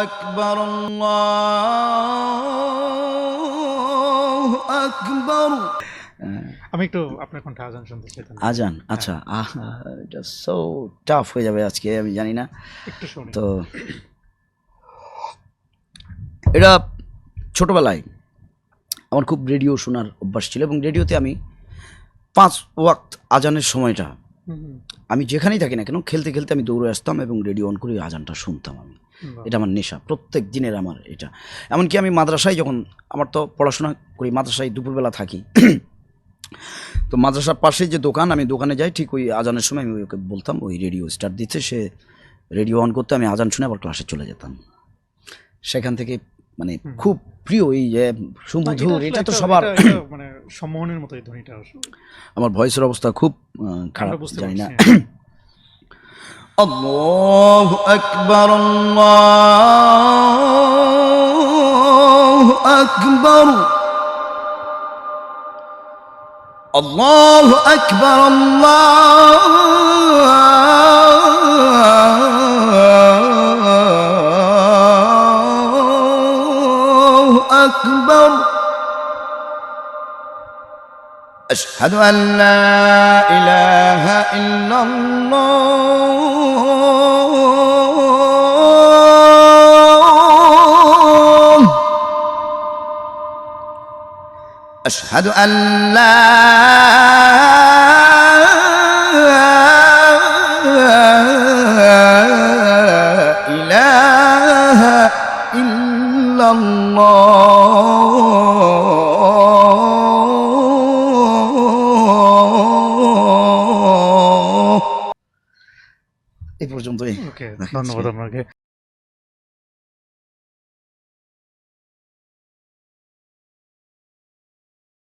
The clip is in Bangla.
আকবার আল্লাহু আকবার। আমি একটু আপনার কণ্ঠে আজান শুনতে চাইতাম। আজান, আচ্ছা। এটা সো টাফ হয়ে যাবে আজকে, আমি জানি না। একটু শুনি। তো এটা ছোটবেলায় আমার খুব রেডিও শোনার অভ্যাস ছিল, এবং রেডিওতে আমি 5 ওয়াক্ত আজানের সময়টা আমি যেখানেই থাকি না কেন, খেলতে খেলতে আমি দৌড়ে আসতাম এবং রেডিও অন করে আজানটা শুনতাম। আমি এটা আমার নেশা, প্রত্যেক দিনের আমার এটা। এমনকি আমি মাদ্রাসায় যখন, আমার তো পড়াশোনা করি মাদ্রাসায়, দুপুরবেলা থাকি, তো মাদ্রাসার পাশে যে দোকান, আমি দোকানে যাই, ঠিক ওই আজানের সময় আমি ওকে বলতাম ওই রেডিও স্টার্ট দিচ্ছে, সে রেডিও অন করতে, আমি আজান শুনে আবার ক্লাসে চলে যেতাম। সেখান থেকে মানে খুব প্রিয় এই যে সুমধুর, এটা তো সবার মানে সম্মোহনের মতো এই ধ্বনিটা। আমার ভয়েসের অবস্থা খুব খারাপ, জানি না। আল্লাহু আকবার আল্লাহু আকবার আল্লাহু আকবার আল্লাহু আকবার। أشهد أن لا إله إلا الله أشهد أن لا إله إلا الله। এই পর্যন্তই। ওকে, ধন্যবাদ আপনাকে।